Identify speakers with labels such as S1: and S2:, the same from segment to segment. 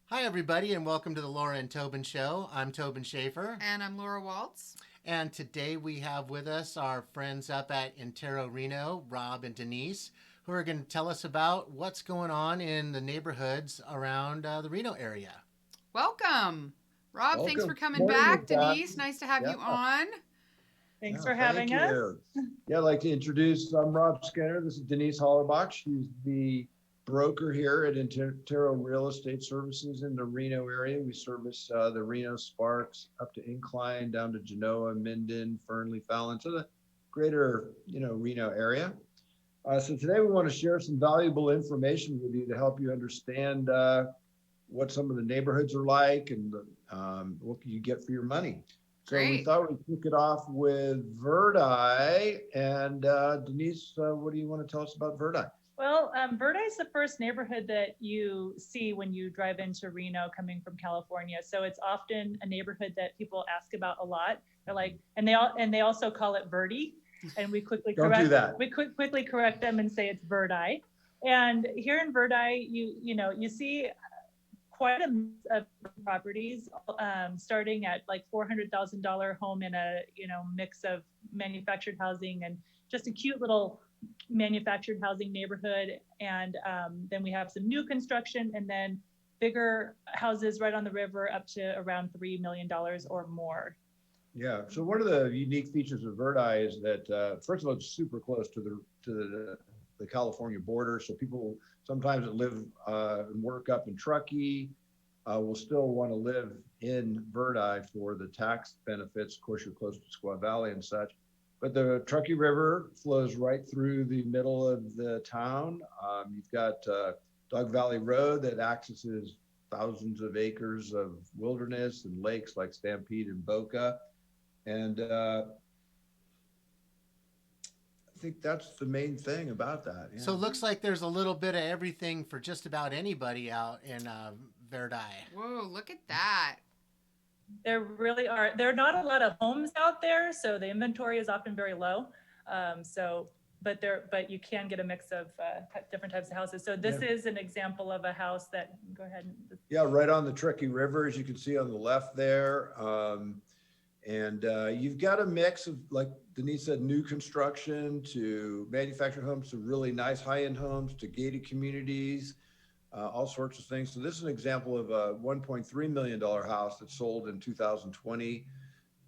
S1: Hi, everybody, and welcome to the Laura and Tobin Show. I'm Tobin Schaefer,
S2: And I'm Laura Waltz.
S1: and today we have with us our friends up at Intero, Reno, Rob and Denise, who are going to tell us about what's going on in the neighborhoods around the Reno area.
S2: Welcome. Rob, thanks for
S3: Welcome.
S2: coming
S3: Morning,
S2: back.
S3: everybody.
S2: Denise, nice to have
S3: Yeah,
S2: you on.
S4: Thanks
S3: yeah,
S4: for
S3: thank
S4: having us.
S3: you. Yeah, I'd like to introduce, I'm Rob Skinner. This is Denise Hallerbach. She's the broker here at Intero Real Estate Services in the Reno area. We service the Reno Sparks up to Incline, down to Genoa, Minden, Fernley, Fallon, so the greater, Reno area. So today we want to share some valuable information with you to help you understand what some of the neighborhoods are like and what can you get for your money. So we
S2: Great.
S3: thought we'd kick it off with Verdi. And Denise, what do you want to tell us about Verdi?
S4: Well, Verdi is the first neighborhood that you see when you drive into Reno coming from California. So it's often a neighborhood that people ask about a lot. They're like, and they also call it Verdi, and we quickly
S3: Don't do that.
S4: quickly correct them and say it's Verdi. And here in Verdi, you see quite a mix of properties, starting at like $400,000 home in a mix of manufactured housing and just a cute little manufactured housing neighborhood. And then we have some new construction and then bigger houses right on the river up to around $3 million or more.
S3: Yeah. So one of the unique features of Verdi is that first of all, it's super close to the California border. So people sometimes that live and work up in Truckee will still want to live in Verdi for the tax benefits. Of course, you're close to Squaw Valley and such. But the Truckee River flows right through the middle of the town. You've got Dog Valley Road that accesses thousands of acres of wilderness and lakes like Stampede and Boca. And I think that's the main thing about that. Yeah.
S1: So it looks like there's a little bit of everything for just about anybody out in Verdi.
S2: Whoa, look at that.
S4: There really are. There are not a lot of homes out there, so the inventory is often very low. But you can get a mix of different types of houses. So this is an example of a house that. Go ahead.
S3: Yeah, right on the Truckee River, as you can see on the left there. And you've got a mix of, like Denise said, new construction to manufactured homes to really nice high-end homes to gated communities. All sorts of things. So this is an example of a $1.3 million house that sold in 2020,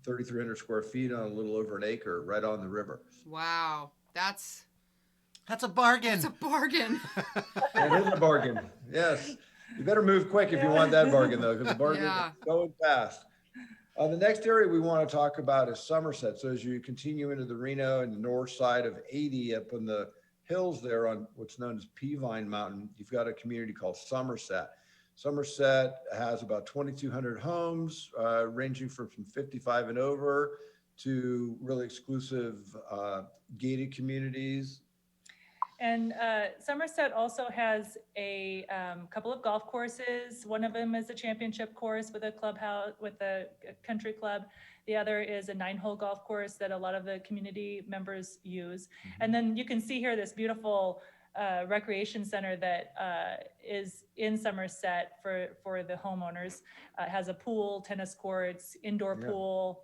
S3: 3,300 square feet on a little over an acre right on the river.
S2: Wow. That's
S1: a bargain.
S2: It's a bargain.
S3: It is a bargain. Yes. You better move quick if you want that bargain, though, because the bargain
S2: Yeah.
S3: is going fast. The next area we want to talk about is Somersett. So as you continue into the Reno and the north side of 80 up in the hills there on what's known as Peavine Mountain, you've got a community called Somersett. Somersett has about 2,200 homes, ranging from 55 and over to really exclusive gated communities.
S4: And Somersett also has a couple of golf courses. One of them is a championship course with a clubhouse, with a country club. The other is a 9-hole golf course that a lot of the community members use. Mm-hmm. And then you can see here this beautiful recreation center that is in Somersett for the homeowners. It has a pool, tennis courts, indoor pool,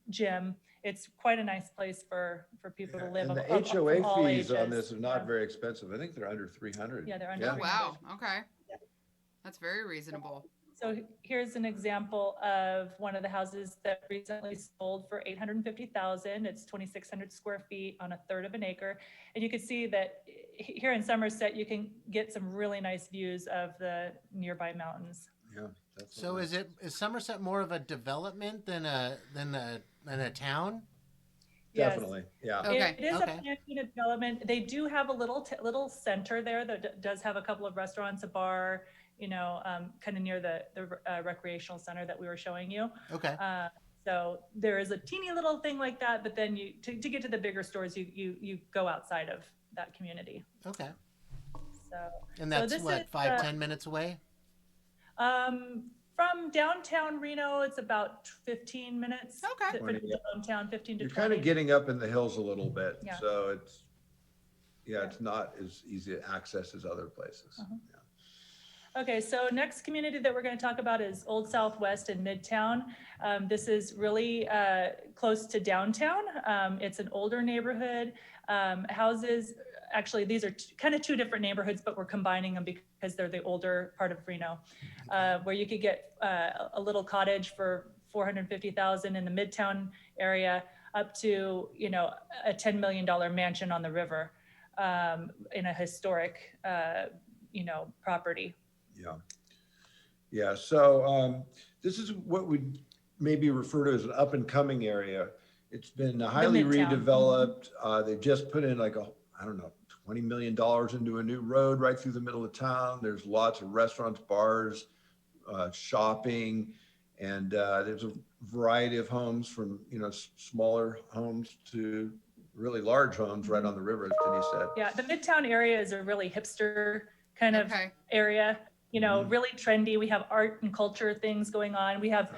S4: gym. It's quite a nice place for people to live.
S3: And the HOA fees on this are not very expensive. I think they're under 300.
S4: Yeah, they're under.
S2: Oh, wow. Okay. That's very reasonable.
S4: So here's an example of one of the houses that recently sold for $850,000. It's 2,600 square feet on a third of an acre. And you can see that here in Somersett, you can get some really nice views of the nearby mountains.
S3: Yeah.
S1: So is Somersett more of a development than a town?
S3: Definitely.
S4: Yes.
S3: Yeah.
S4: Okay. It is a planned unit development. They do have a little center there that does have a couple of restaurants, a bar, kind of near the recreational center that we were showing you.
S1: Okay.
S4: So there is a teeny little thing like that, but then to get to the bigger stores, you go outside of that community.
S1: Okay.
S4: So.
S1: And that's 5-10 minutes away?
S4: From downtown Reno, it's about 15 minutes.
S2: Okay.
S4: Downtown, 15 to 20.
S3: You're kind of getting up in the hills a little bit.
S4: Yeah.
S3: So it's not as easy to access as other places.
S4: Uh-huh.
S3: Yeah.
S4: Okay, so next community that we're going to talk about is Old Southwest in Midtown. This is really close to downtown. It's an older neighborhood. Houses, actually, these are kind of two different neighborhoods, but we're combining them because they're the older part of Reno, where you could get a little cottage for $450,000 in the Midtown area, up to a $10 million mansion on the river in a historic property.
S3: Yeah. Yeah. So this is what we maybe refer to as an up and coming area. It's been highly
S4: Midtown.
S3: redeveloped. They've just put in like $20 million into a new road right through the middle of town. There's lots of restaurants, bars, shopping, and there's a variety of homes from, smaller homes to really large homes right on the river, as Denise said.
S4: Yeah, the Midtown area is a really hipster kind of
S2: Okay.
S4: area, really trendy. We have art and culture things going on. We have,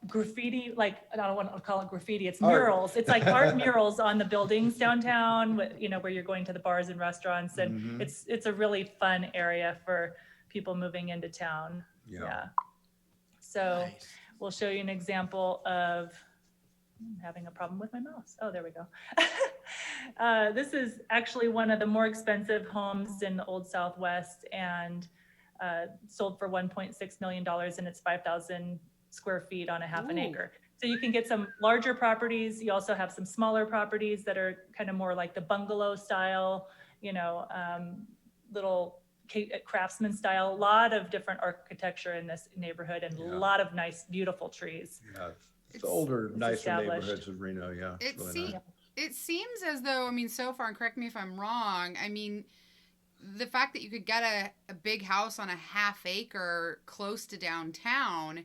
S4: graffiti, like, I don't want to call it graffiti, it's
S3: Art.
S4: murals. It's like art murals on the buildings downtown, where you're going to the bars and restaurants. And it's a really fun area for people moving into town. Yeah. So
S1: Nice.
S4: we'll show you an example of, I'm having a problem with my mouse. Oh, there we go. This is actually one of the more expensive homes in the Old Southwest, and sold for $1.6 million, and it's 5,000 square feet on a half an acre. So you can get some larger properties. You also have some smaller properties that are kind of more like the bungalow style, little craftsman style. A lot of different architecture in this neighborhood, and a lot of nice, beautiful trees.
S3: Yeah. It's older, nicer
S4: established.
S3: neighborhoods of Reno. Yeah.
S2: It,
S3: really nice.
S2: it seems as though, so far, and correct me if I'm wrong, the fact that you could get a big house on a half acre close to downtown,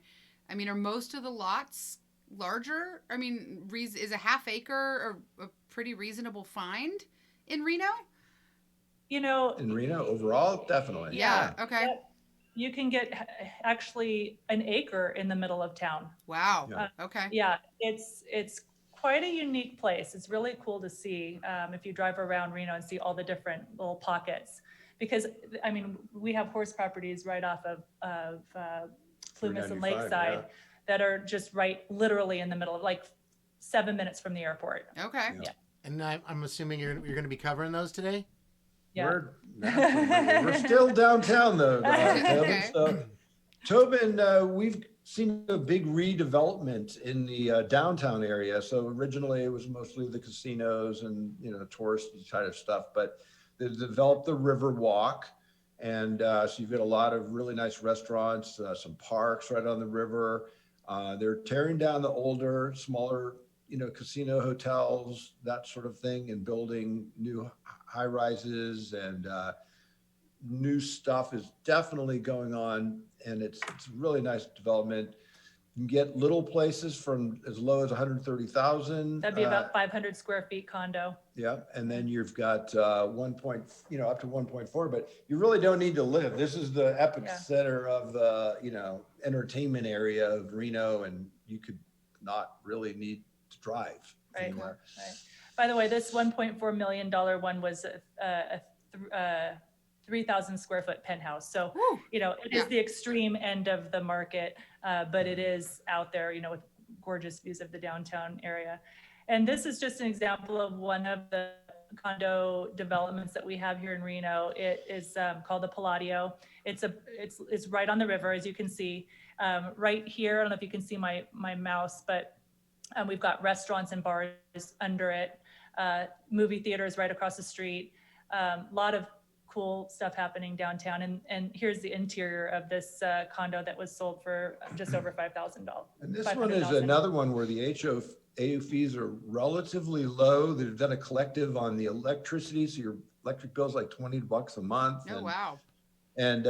S2: are most of the lots larger? Is a half acre a pretty reasonable find in Reno?
S3: In Reno overall, definitely.
S2: Yeah. Okay.
S4: You can get actually an acre in the middle of town.
S2: Wow.
S3: Yeah.
S2: Okay.
S4: Yeah, it's quite a unique place. It's really cool to see if you drive around Reno and see all the different little pockets. Because we have horse properties right off of Plumas and
S3: 395,
S4: Lakeside that are just literally in the middle of 7 minutes from the airport.
S2: Okay.
S3: Yeah.
S1: And I'm assuming you're going to be covering those today?
S4: Yeah.
S3: We're still downtown though. Tobin.
S2: Okay.
S3: So, Tobin, we've seen a big redevelopment in the downtown area. So originally it was mostly the casinos and touristy kind of stuff, but they developed the River Walk, and so you've got a lot of really nice restaurants, some parks right on the river. They're tearing down the older, smaller, casino hotels, that sort of thing, and building new high rises, and new stuff is definitely going on, and it's really nice development. You can get little places from as low as 130,000.
S4: That'd be about 500 square feet condo.
S3: Yeah, and then you've got up to 1.4, but you really don't need to live. This is the epicenter of the entertainment area of Reno, and you could not really need to drive anywhere.
S4: Right. By the way, this $1.4 million one was a 3,000 square foot penthouse. So, it is the extreme end of the market, but it is out there, with gorgeous views of the downtown area. And this is just an example of one of the condo developments that we have here in Reno. It is called the Palladio. It's right on the river, as you can see. Right here, I don't know if you can see my mouse, but we've got restaurants and bars under it, movie theaters right across the street. A lot of cool stuff happening downtown. And here's the interior of this condo that was sold for just over $5,000.
S3: And this one is another one where the AU fees are relatively low. They've done a collective on the electricity, so your electric bill's like $20 a month.
S2: Oh, wow.
S3: And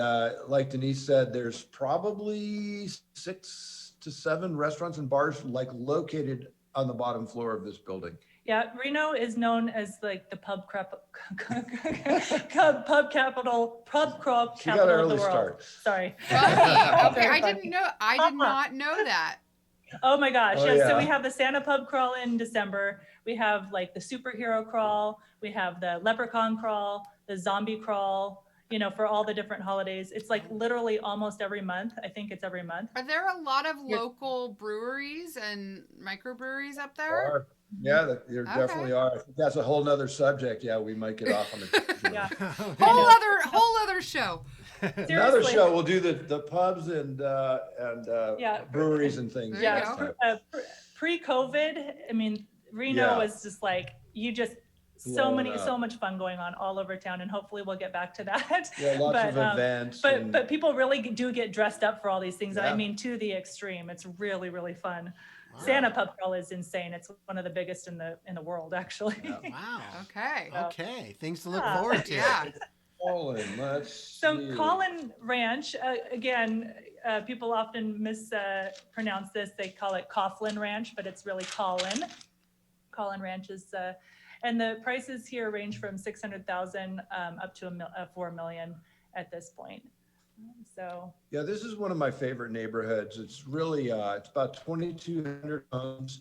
S3: like Denise said, there's probably 6 to 7 restaurants and bars located on the bottom floor of this building.
S4: Yeah, Reno is known as the pub capital of the world.
S3: Start.
S4: Sorry.
S2: Okay, I did not know that.
S4: Oh my gosh,
S3: Oh,
S4: yes.
S3: yeah.
S4: So we have the Santa Pub Crawl in December. We have the superhero crawl. We have the leprechaun crawl, the zombie crawl. for all the different holidays. It's like literally almost every month. I think it's every month.
S2: Are there a lot of local breweries and microbreweries up there?
S3: Are. Yeah, there definitely are. I think that's a whole nother subject. Yeah, we might get off on it.
S4: Yeah.
S2: whole other show.
S3: Another show. We'll do the pubs and breweries and things.
S2: There you go.
S4: Pre-COVID, I mean, Reno was just like so much fun going on all over town, and hopefully we'll get back to that.
S3: Yeah, lots of events.
S4: But people really do get dressed up for all these things. I mean, to the extreme. It's really, really fun. Wow. Santa pub crawl is insane. It's one of the biggest in the world, actually.
S3: Yeah.
S1: Wow.
S2: Okay.
S1: Okay. Things to look forward to.
S2: Yeah.
S4: Coughlin Ranch, again, people often mispronounce this. They call it Coughlin Ranch, but it's really Coughlin. Coughlin Ranch is, and the prices here range from $600,000 up to $4 million at this point. So
S3: yeah, this is one of my favorite neighborhoods. It's really it's about 2,200 homes,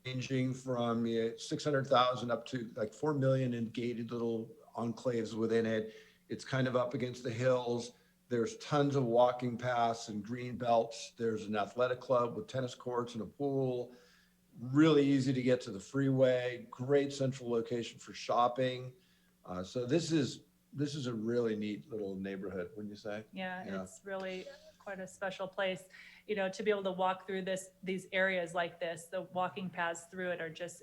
S3: ranging from 600,000 up to like 4 million in gated little enclaves within it. It's kind of up against the hills. There's tons of walking paths and green belts. There's an athletic club with tennis courts and a pool. Really easy to get to the freeway. Great central location for shopping. So this is a really neat little neighborhood, wouldn't you say?
S4: Yeah, it's really quite a special place. To be able to walk through these areas like this, the walking paths through it are just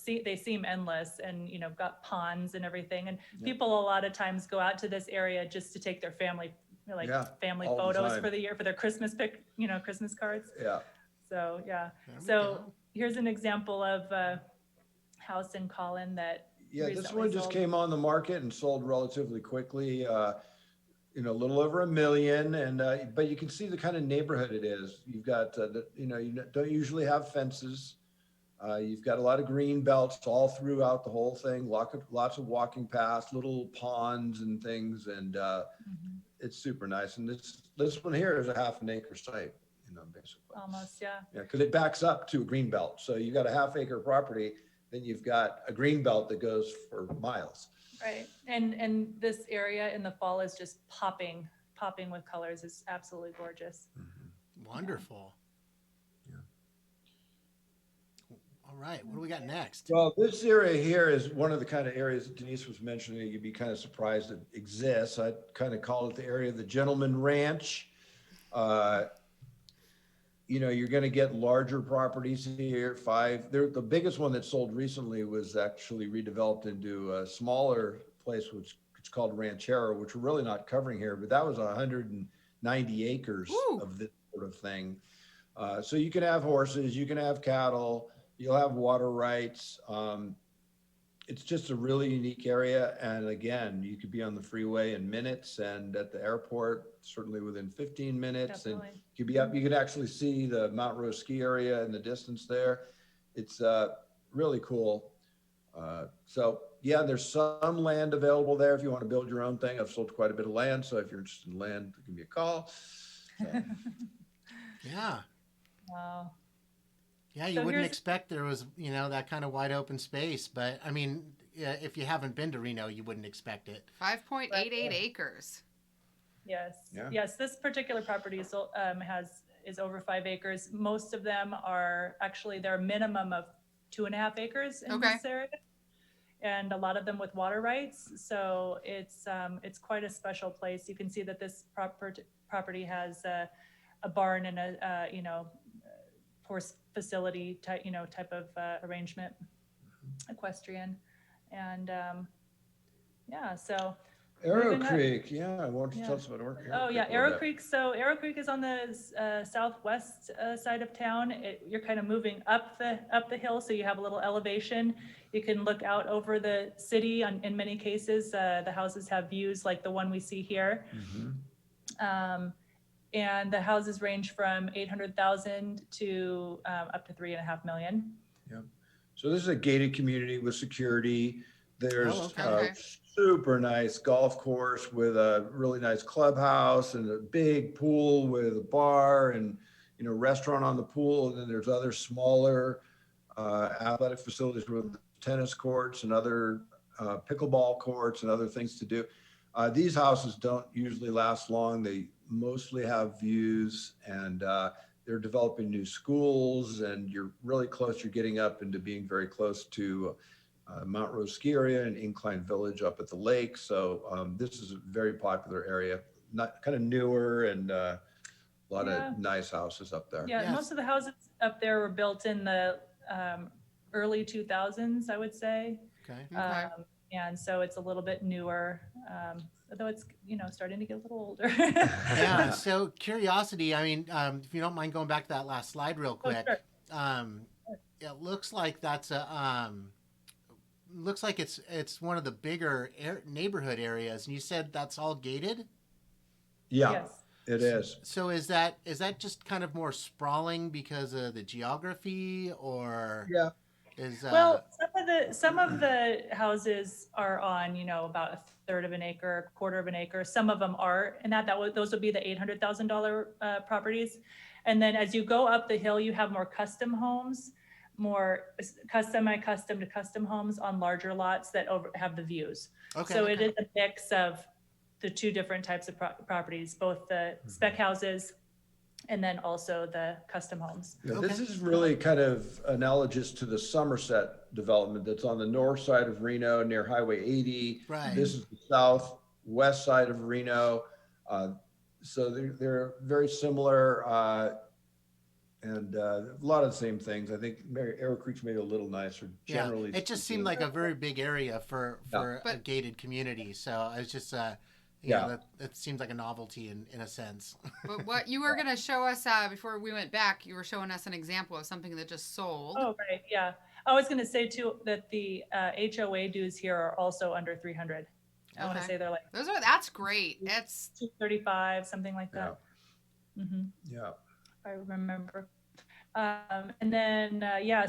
S4: they seem endless, and got ponds and everything. And people a lot of times go out to this area just to take their family family photos for the year, for their Christmas Christmas cards.
S3: Yeah.
S4: So so here's an example of a house in Coughlin that
S3: this one just came on the market and sold relatively quickly. A little over $1 million, and but you can see the kind of neighborhood it is. You've got you don't usually have fences. You've got a lot of green belts all throughout the whole thing. Lots of walking paths, little ponds and things, and it's super nice. And this one here is a half an acre site, basically.
S4: Almost, yeah.
S3: Yeah, because it backs up to a green belt. So you've got a half acre property, then you've got a green belt that goes for miles.
S4: Right, and this area in the fall is just popping with colors. It's absolutely gorgeous.
S1: Mm-hmm. Wonderful. Yeah. All right, what do we got next?
S3: Well, this area here is one of the kind of areas that Denise was mentioning. You'd be kind of surprised it exists. I kind of call it the area of the gentleman ranch. You're going to get larger properties here. The biggest one that sold recently was actually redeveloped into a smaller place, which it's called Ranchero, which we're really not covering here, but that was 190 acres of this sort of thing. So you can have horses, you can have cattle, you'll have water rights. It's just a really unique area. And again, you could be on the freeway in minutes, and at the airport, certainly within 15 minutes.
S4: Definitely.
S3: And you could be up, you could actually see the Montreux ski area in the distance there. It's really cool. There's some land available there if you want to build your own thing. I've sold quite a bit of land, so if you're interested in land, give me a call. So.
S1: Yeah.
S4: Wow.
S1: Yeah, you wouldn't expect there was, that kind of wide open space. But, I mean, if you haven't been to Reno, you wouldn't expect it.
S2: 5.88 acres.
S4: Yes. Yeah. Yes, this particular property is over 5 acres. Most of them are actually, they're a minimum of 2.5 acres in this area. And a lot of them with water rights. So it's quite a special place. You can see that this property has a barn and a, horse facility type of arrangement, equestrian, and so
S3: Arrowcreek, I want to tell us about Arrowcreek.
S4: Oh yeah, Arrowcreek. So Arrowcreek is on the southwest side of town. You're kind of moving up the hill, so you have a little elevation. You can look out over the city. In many cases, the houses have views like the one we see here. Mm-hmm. And the houses range from 800,000 to up to $3.5 million. Yeah.
S3: So this is a gated community with security. There's a super nice golf course with a really nice clubhouse and a big pool with a bar and restaurant on the pool. And then there's other smaller athletic facilities with tennis courts and other pickleball courts and other things to do. These houses don't usually last long. They mostly have views, and they're developing new schools, and you're really close. You're getting up into being very close to Montreux ski area and Incline Village up at the lake. So this is a very popular area, not kind of newer, and a lot of nice houses up there.
S4: Yeah,
S1: Yes.
S4: most of the houses up there were built in the early 2000s, I would say.
S1: Okay.
S2: Okay.
S4: And so it's a little bit newer, although it's, starting to get a little older.
S1: Yeah. So curiosity. I mean, if you don't mind going back to that last slide real
S4: Oh,
S1: quick.
S4: sure.
S1: It looks like that's a looks like it's one of the bigger neighborhood areas, and you said that's all gated.
S3: Yeah,
S4: Yes.
S3: it is.
S1: So is that just kind of more sprawling because of the geography, or
S3: Yeah.
S1: is
S4: Well, some of the houses are on, about a third of an acre, a quarter of an acre. Some of them are, and those would be the $800,000 properties. And then as you go up the hill, you have more custom homes, more semi-custom to custom homes on larger lots that have the views.
S1: okay?
S4: So it is a mix of the two different types of properties, both the spec houses and then also the custom homes.
S3: Yeah,
S1: Okay.
S3: this is really kind of analogous to the Somersett development that's on the north side of Reno near Highway 80.
S1: Right.
S3: This is the southwest side of Reno. So they're very similar, and a lot of the same things. I think Arrowcreek's made it a little nicer generally.
S1: Yeah, it just seemed like a very big area for a gated community. So it's just that seems like a novelty in a sense.
S2: But what you were going to show us before we went back, you were showing us an example of something that just sold.
S4: Oh, right, yeah. I was going to say too that the HOA dues here are also under 300. I want to
S2: Okay.
S4: say they're like
S2: That's great. That's
S4: 235, something like that.
S3: Yeah.
S4: I remember. And then,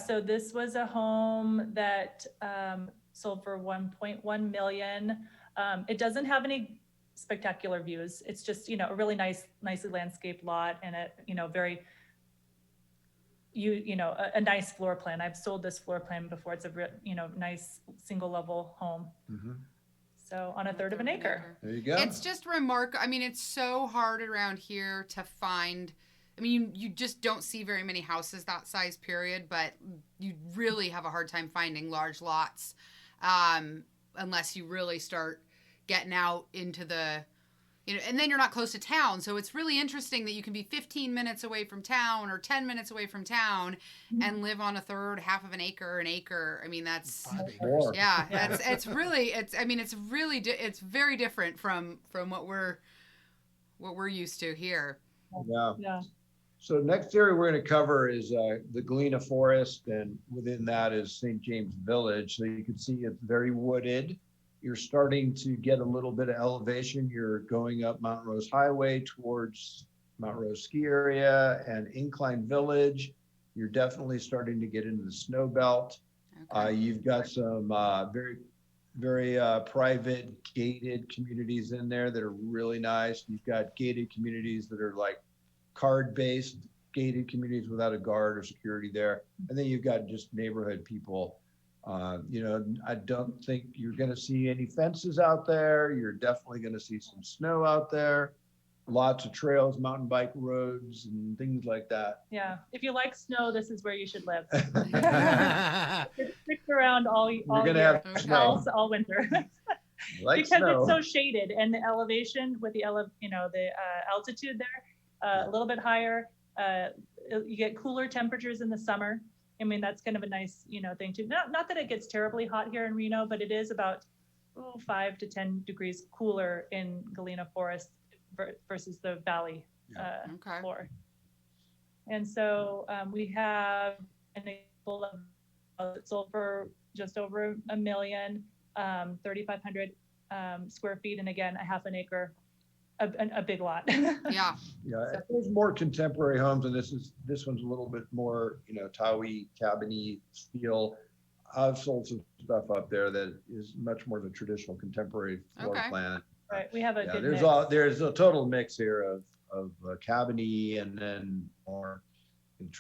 S4: so this was a home that sold for 1.1 million. It doesn't have any spectacular views. It's just, a really nicely landscaped lot, and a nice floor plan. I've sold this floor plan before. It's a nice single level home.
S3: Mm-hmm.
S4: So on a third of an acre.
S3: There you go.
S2: It's just remarkable. I mean, it's so hard around here to find. I mean, you just don't see very many houses that size, period, but you really have a hard time finding large lots unless you really start getting out into the, and then you're not close to town. So it's really interesting that you can be 15 minutes away from town or 10 minutes away from town and live on a third, half of an acre. I mean, that's,
S3: More.
S2: yeah, it's very different from what we're used to here.
S4: Yeah.
S3: So next area we're going to cover is the Glena Forest, and within that is St. James Village. So you can see it's very wooded. You're starting to get a little bit of elevation. You're going up Montreux Highway towards Montreux ski area and Incline Village. You're definitely starting to get into the snow belt.
S2: Okay.
S3: You've got some very, very private gated communities in there that are really nice. You've got gated communities that are like card-based gated communities without a guard or security there. And then you've got just neighborhood people. I don't think you're going to see any fences out there. You're definitely going to see some snow out there. Lots of trails, mountain bike roads, and things like that.
S4: Yeah. If you like snow, this is where you should live. It sticks around all year.
S3: You're going to have
S2: Okay.
S3: snow.
S4: all winter.
S3: Like
S4: Because
S3: snow.
S4: it's so shaded, and the elevation with the altitude there, a little bit higher. You get cooler temperatures in the summer. I mean, that's kind of a nice, thing too. Not that it gets terribly hot here in Reno, but it is about 5 to 10 degrees cooler in Galena Forest versus the valley
S2: Okay.
S4: floor. And so we have an example of it sold for just over $1 million, 3,500 square feet, and again, a half an acre, a big lot.
S2: Yeah.
S3: Yeah, there's more contemporary homes, and this one's a little bit more, Tawi, cabiny feel. I've sold some stuff up there that is much more of a traditional contemporary floor
S2: Okay.
S3: plan.
S4: Right, we have a good
S3: There's
S4: mix.
S3: there's a total mix here of cabiny and then more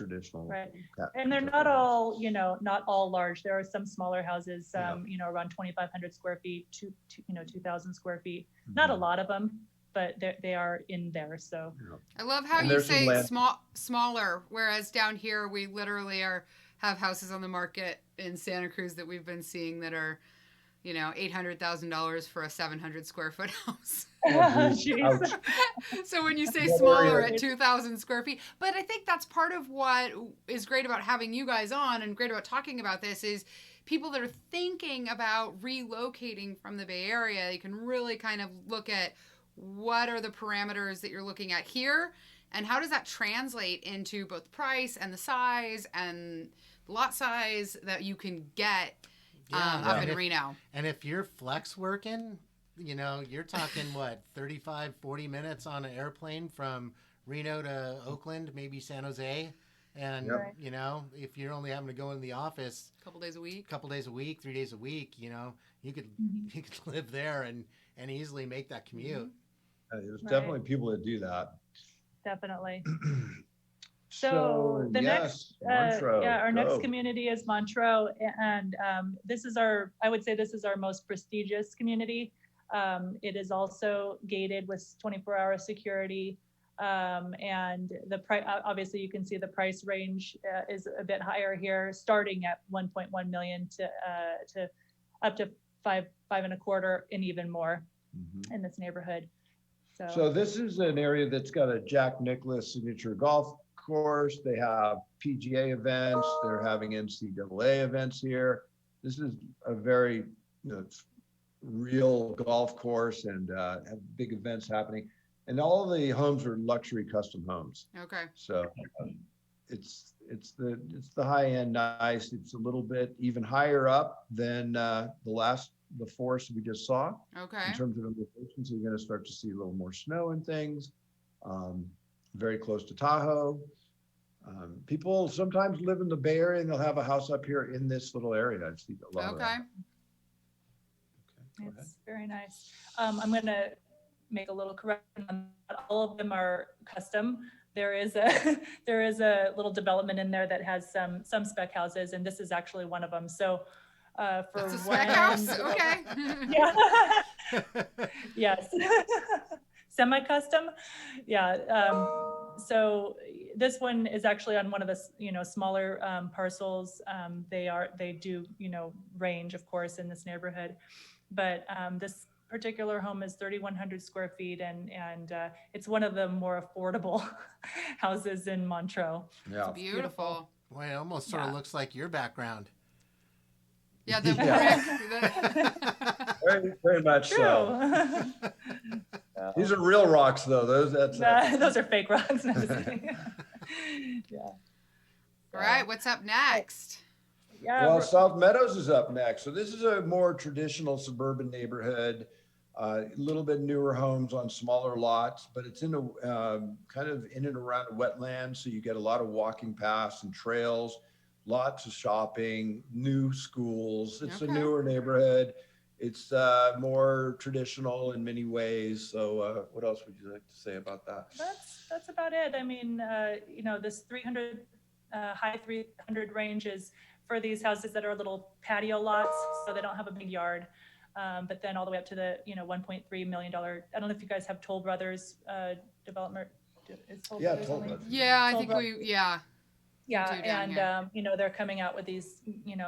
S3: traditional.
S4: Right.
S3: cat-
S4: And they're not all, not all large. There are some smaller houses, around 2,500 square feet, 2,000 square feet. Not a
S3: Mhm.
S4: lot of them, but they are in there. So
S2: I love how
S3: And
S2: you
S3: there's some
S2: say
S3: land-
S2: smaller, whereas down here we literally have houses on the market in Santa Cruz that we've been seeing that are, $800,000 for a 700 square foot house.
S3: Oh, geez.
S4: Jeez.
S3: Ouch.
S2: So when you say
S3: That
S2: smaller
S3: area-
S2: at 2,000 square feet, but I think that's part of what is great about having you guys on and great about talking about this is people that are thinking about relocating from the Bay Area, you can really kind of look at what are the parameters that you're looking at here and how does that translate into both price and the size and lot size that you can get up in Reno.
S1: And if you're flex working, you're talking 35, 40 minutes on an airplane from Reno to Oakland, maybe San Jose. And, if you're only having to go in the office
S2: a couple days a week,
S1: 3 days a week, you could live there and easily make that commute.
S3: There's definitely people that do that.
S4: definitely. So the next,
S3: Montreux,
S4: our next
S3: go.
S4: community is Montreux, and I would say this is our most prestigious community. It is also gated with 24-hour security, and the price. Obviously, you can see the price range is a bit higher here, starting at 1.1 million to up to five and a quarter, and even more in this neighborhood.
S3: So this is an area that's got a Jack Nicklaus signature golf course. They have PGA events. They're having NCAA events here. This is a very real golf course and have big events happening. And all of the homes are luxury custom homes.
S2: Okay.
S3: So it's the high end nice. It's a little bit even higher up than the Forrest we just saw.
S2: Okay.
S3: In terms of elevation, so you're going to start to see a little more snow and things. Very close to Tahoe. People sometimes live in the Bay Area and they'll have a house up here in this little area. I've seen a lot of that.
S4: Okay, it's very nice. I'm going to make a little correction on that. All of them are custom. There is a little development in there that has some spec houses, and this is actually one of them. So for
S2: it's a spec house? Okay.
S4: Yeah. Yes. Semi-custom. Yeah. So this one is actually on one of the, smaller parcels. They do, range, of course, in this neighborhood. But this particular home is 3,100 square feet, and it's one of the more affordable houses in Montreux.
S3: Yeah.
S2: It's beautiful.
S1: Boy, it almost sort of looks like your background.
S2: Yeah, the brick.
S3: Very, very much
S4: True.
S3: so. These are real rocks, though.
S4: Those are fake rocks. No, just kidding. Yeah.
S2: All right, what's up next?
S4: Yeah.
S3: Well, South Meadows is up next. So this is a more traditional suburban neighborhood, a little bit newer homes on smaller lots, but it's in a kind of in and around a wetland. So you get a lot of walking paths and trails, lots of shopping, new schools. It's a newer neighborhood. It's more traditional in many ways. So what else would you like to say about that?
S4: That's about it. I mean, this 300, high 300 range is for these houses that are little patio lots, so they don't have a big yard. But then all the way up to the, $1.3 million. I don't know if you guys have Toll Brothers development. Is Toll Brothers
S3: Toll
S4: only?
S3: Brothers.
S2: Yeah, I
S4: Toll
S2: think
S4: Brothers.
S2: yeah.
S4: Yeah,
S2: do down
S4: and
S2: here.
S4: they're coming out with these,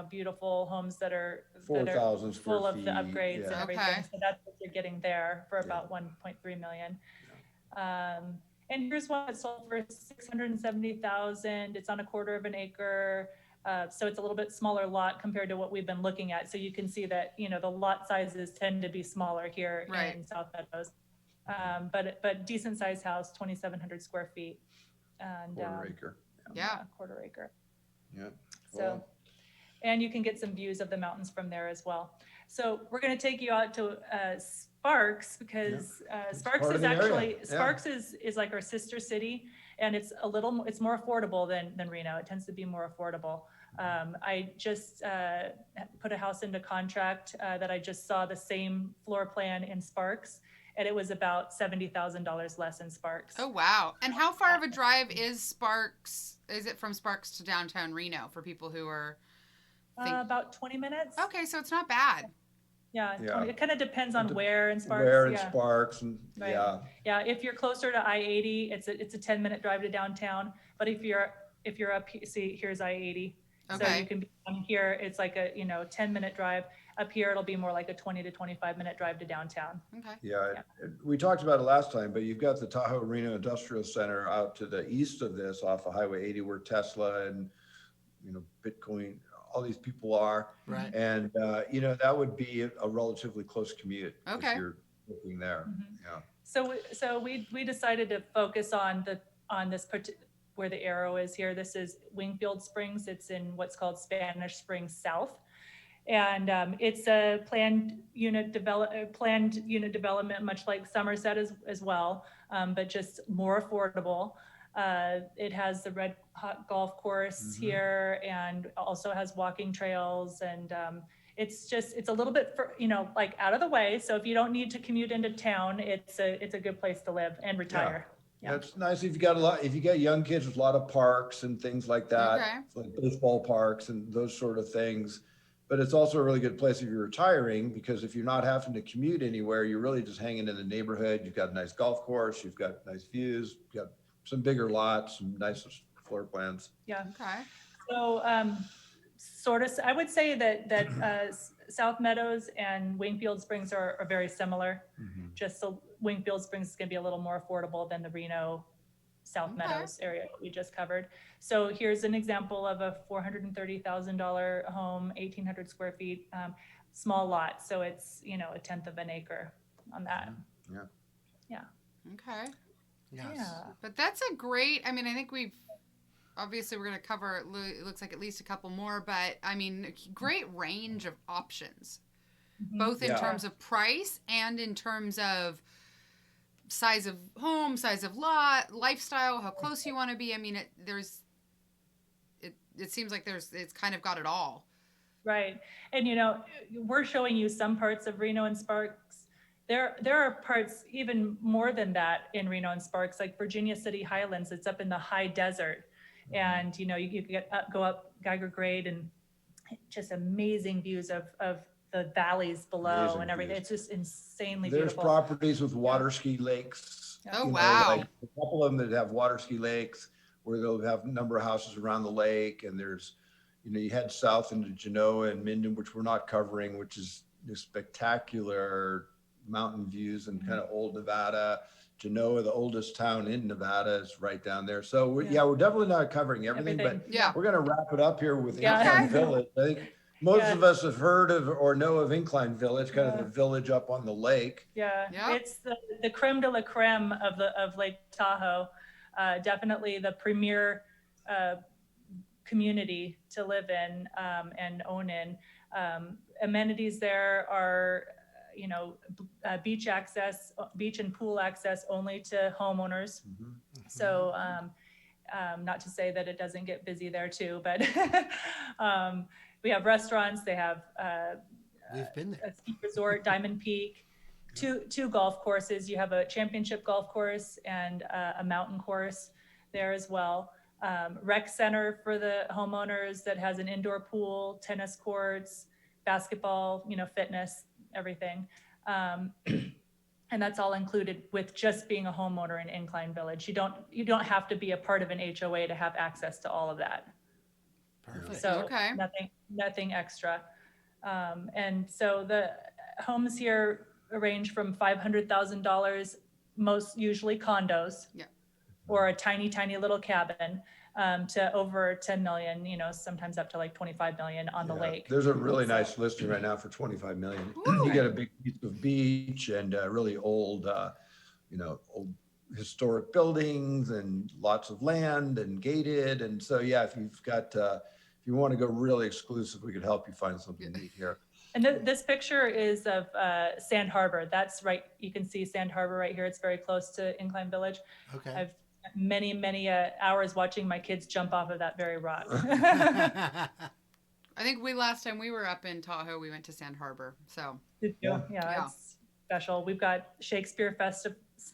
S4: beautiful homes that are
S3: 4,000 square
S4: full of the
S3: feet,
S4: upgrades and
S3: yeah.
S4: everything.
S2: Okay.
S4: So that's what you're getting there for about 1.3 million. And here's one that sold for 670,000. It's on a quarter of an acre. So it's a little bit smaller lot compared to what we've been looking at. So you can see that, the lot sizes tend to be smaller here in South Meadows. But decent sized house, 2,700 square feet. And
S3: Quarter acre.
S2: Yeah.
S4: Quarter acre.
S3: Yeah.
S4: So, and you can get some views of the mountains from there as well. So we're going to take you out to Sparks because Sparks
S3: part
S4: is
S3: of the area.
S4: actually Sparks is like our sister city, and it's more affordable than Reno. It tends to be more affordable. I just put a house into contract that I just saw the same floor plan in Sparks, and it was about $70,000 less in Sparks.
S2: Oh wow! And how far of a drive is Sparks is it from Sparks to downtown Reno for people who are?
S4: About 20 minutes.
S2: Okay, so it's not bad.
S4: Yeah,
S3: Yeah.
S4: 20, it kind of depends on where in Sparks.
S3: Where in
S4: yeah.
S3: Sparks and
S4: Right.
S3: yeah.
S4: Yeah, if you're closer to I-80, it's a 10-minute drive to downtown. But if you're up, see, here's I-80. So
S2: Okay.
S4: you can be on here, it's like a 10-minute drive. Up here, it'll be more like a 20 to 25-minute drive to downtown.
S2: Okay.
S3: Yeah, we talked about it last time, but you've got the Tahoe Reno Industrial Center out to the east of this off of Highway 80 where Tesla and, Bitcoin, all these people are.
S1: Right.
S3: And, that would be a relatively close commute.
S2: Okay.
S3: If you're looking there.
S4: Mhm.
S3: Yeah.
S4: So we decided to focus on this where the arrow is here. This is Wingfield Springs. It's in what's called Spanish Springs South. And it's a planned unit development, much like Somersett as well, but just more affordable. It has the Red Hot Golf Course here, and also has walking trails, and it's a little bit like out of the way. So if you don't need to commute into town, it's a good place to live and retire.
S3: Yeah, it's nice if you got young kids with a lot of parks and things like that,
S2: Okay.
S3: like baseball parks and those sort of things. But it's also a really good place if you're retiring, because if you're not having to commute anywhere, you're really just hanging in the neighborhood. You've got a nice golf course, you've got nice views, you've got some bigger lots, some nice floor plans.
S4: Yeah.
S2: Okay.
S4: So I would say that South Meadows and Wingfield Springs are very similar. Just so Wingfield Springs is going to be a little more affordable than the Reno South Meadows area that we just covered. So here's an example of a $430,000 home, 1,800 square feet, small lot. So it's, a tenth of an acre on that.
S3: Yeah.
S2: Okay.
S1: Yes.
S4: Yeah.
S2: But that's a great, I think we're going to cover, it looks like at least a couple more, but great range of options, both in terms of price and in terms of size of home, size of lot, lifestyle, how close you want to be. It seems like it's kind of got it all.
S4: Right. And, we're showing you some parts of Reno and Sparks. There are parts even more than that in Reno and Sparks, like Virginia City Highlands. It's up in the high desert. And, you go up Geiger Grade and just amazing views of the valleys below. Amazing and everything. Views. It's just insanely beautiful.
S3: There's properties with water ski lakes.
S2: Oh, wow.
S3: Like a couple of them that have water ski lakes where they'll have a number of houses around the lake. And there's, you head south into Genoa and Minden, which we're not covering, which is spectacular mountain views and kind of old Nevada. Genoa, the oldest town in Nevada, is right down there. So we're definitely not covering everything. But we're going to wrap it up here with Incline Village. I think most of us have heard of or know of Incline Village, kind of the village up on the lake.
S4: Yeah. It's the creme de la creme of Lake Tahoe. Definitely the premier community to live in and own in. Amenities there are, beach and pool access only to homeowners. So not to say that it doesn't get busy there too, but we have restaurants. They have
S1: We've been there.
S4: a ski resort, Diamond Peak, two golf courses. You have a championship golf course and a mountain course there as well. Rec center for the homeowners that has an indoor pool, tennis courts, basketball, fitness, everything. And that's all included with just being a homeowner in Incline Village. You don't have to be a part of an HOA to have access to all of that.
S1: Perfect.
S4: So nothing extra. And so the homes here range from $500,000, most usually condos, or a tiny, tiny little cabin, to over 10 million, sometimes up to like 25 million on the lake.
S3: There's a really nice listing right now for 25 million. You get a big piece of beach and really old, old historic buildings and lots of land and gated. And so, if you want to go really exclusive, we could help you find something neat here.
S4: And this picture is of Sand Harbor. That's right. You can see Sand Harbor right here. It's very close to Incline Village.
S1: Okay.
S4: I've many hours watching my kids jump off of that very rock.
S2: I think last time we were up in Tahoe, we went to Sand Harbor. So
S4: Yeah, it's special. We've got Shakespeare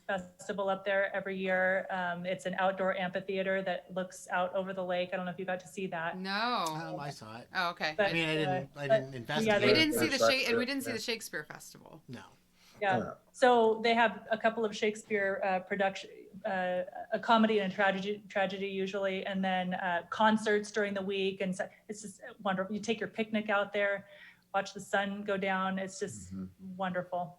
S4: festival up there every year. It's an outdoor amphitheater that looks out over the lake. I don't know if you got to see that.
S2: No.
S1: I saw it.
S2: Oh, okay.
S4: But,
S1: I mean, I
S4: but-
S1: didn't investigate.
S4: yeah,
S2: We
S4: they-
S2: didn't see the
S3: Shakespeare,
S2: we didn't see
S3: yeah.
S2: the Shakespeare festival.
S1: No.
S4: Yeah. So they have a couple of Shakespeare production, a comedy and a tragedy usually, and then concerts during the week. And so it's just wonderful. You take your picnic out there, watch the sun go down. It's just wonderful.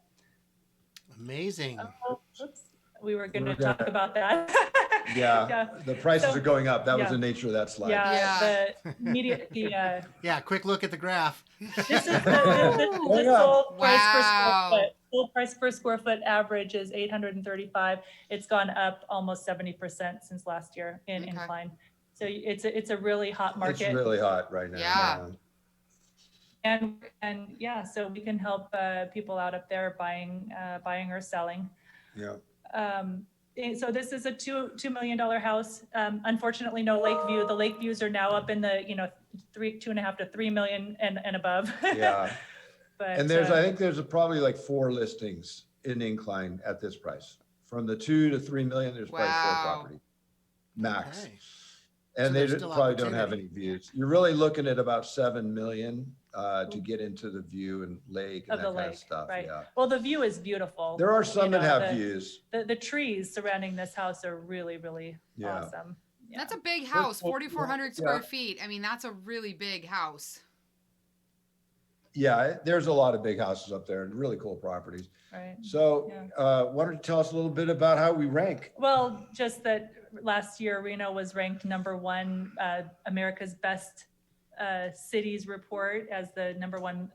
S1: Amazing.
S4: Oh, oops. We were going
S3: We
S4: to
S3: were gonna-
S4: talk about that.
S3: Yeah, the prices
S4: So-
S3: are going up. That was
S4: yeah.
S3: the nature of that slide.
S4: Yeah,
S2: Yeah.
S1: Yeah, quick look at the graph.
S4: this is the
S3: Yeah.
S4: sold price per
S2: Wow.
S4: square foot. Full price per square foot average is 835. It's gone up almost 70% since last year in
S2: Okay.
S4: Incline. So it's a really hot
S3: It's
S4: market.
S3: really hot right now.
S2: Yeah.
S4: And yeah, so we can help people out up there buying or selling.
S3: Yeah.
S4: So this is a $2 million house. Unfortunately, no lake view. The lake views are now up in the 2.5 to 3 million and above.
S3: Yeah.
S4: But
S3: And I think there's probably like 4 listings in Incline at this price. From the 2 to 3 million, there's probably 4
S2: Wow.
S3: property max.
S1: Okay.
S3: And
S1: So
S3: they
S1: there's still
S3: probably don't have any
S1: opportunity.
S3: views. You're really looking at about 7 million to get into the view and lake and
S4: Of
S3: that
S4: the
S3: kind of
S4: lake,
S3: stuff.
S4: right.
S3: Yeah.
S4: Well, the view is beautiful.
S3: There are some that
S4: know,
S3: have
S4: the-
S3: views.
S4: The trees surrounding this house are really, really
S3: Yeah.
S4: awesome. Yeah.
S2: That's a big house,
S3: cool.
S2: 4,400
S3: Yeah.
S2: square feet. I mean, that's a really big house.
S3: Yeah, there's a lot of big houses up there and really cool properties.
S4: Right.
S3: So
S4: Yeah.
S3: why don't you tell us a little bit about how we rank?
S4: Well, just that last year Reno was ranked #1 America's best cities report as the #1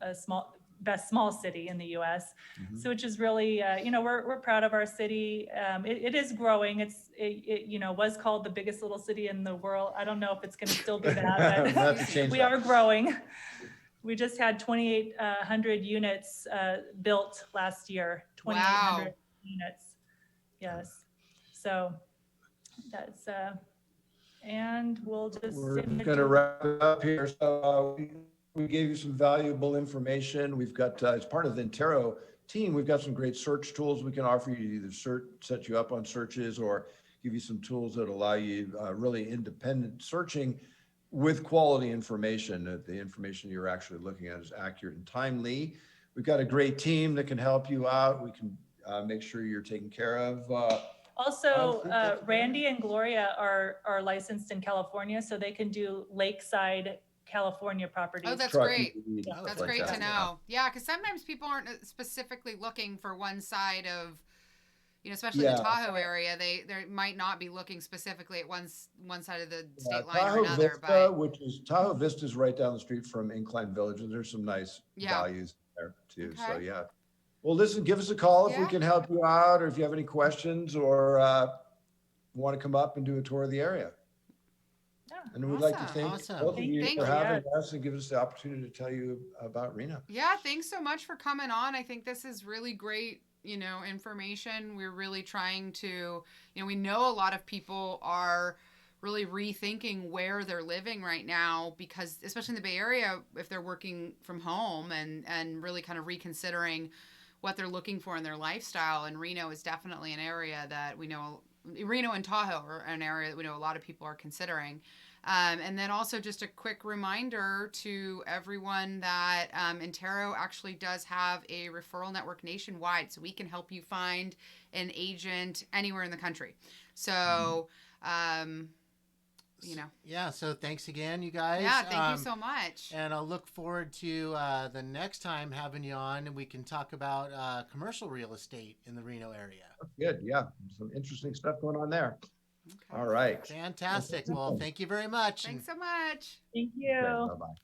S4: best small city in the U.S.
S3: Mhm.
S4: So which is really, we're proud of our city. It is growing. It was called the biggest little city in the world. I don't know if it's going to still be that,
S3: We'll have to
S4: but
S3: change
S4: we
S3: that.
S4: are growing. We just had 2,800 units built last year. 2,800 units. Yes. So that's and we'll just.
S3: We're going to wrap it up here. So we gave you some valuable information. We've got, as part of the Intero team, we've got some great search tools we can offer you to either set you up on searches or give you some tools that allow you really independent searching with quality information, that the information you're actually looking at is accurate and timely. We've got a great team that can help you out. We can make sure you're taken care of.
S4: Also, Randy and Gloria are licensed in California, so they can do lakeside California properties.
S2: Oh, that's
S3: truck
S2: great.
S3: EV,
S1: Oh,
S3: stuff
S2: That's
S3: like
S2: great
S3: that.
S2: to know. Yeah, because sometimes people aren't specifically looking for one side of, especially the
S3: Yeah.
S2: Tahoe area. They might not be looking specifically at one side of the state line
S3: Tahoe
S2: or another.
S3: Vista, Tahoe Vista is right down the street from Incline Villiage, and there's some nice
S2: Yeah.
S3: values there too. So
S2: Okay.
S3: yeah. Well, listen, give us a call if we
S2: Yeah.
S3: can help you out, or if you have any questions, or want to come up and do a tour of the area.
S4: Yeah.
S3: And we'd like to
S2: Awesome.
S3: thank
S1: Awesome.
S3: both of you
S2: Thank
S3: for
S2: you.
S3: having us and give us the opportunity to tell you about Reno.
S2: Yeah, thanks so much for coming on. I think this is really great, information. We're really trying to, we know a lot of people are really rethinking where they're living right now because, especially in the Bay Area, if they're working from home and really kind of reconsidering what they're looking for in their lifestyle. And Reno is definitely an area that we know, Reno and Tahoe are an area that we know a lot of people are considering. And then also just a quick reminder to everyone that Intero actually does have a referral network nationwide, so we can help you find an agent anywhere in the country. So,
S1: Yeah, so thanks again, you guys.
S2: Yeah, thank you so much.
S1: And I'll look forward to the next time having you on, and we can talk about commercial real estate in the Reno area.
S3: Good. Yeah. Some interesting stuff going on there.
S2: Okay.
S3: All right.
S1: Fantastic. Well, thank you very much.
S2: Thanks so much.
S4: Thank you.
S3: Okay, bye-bye.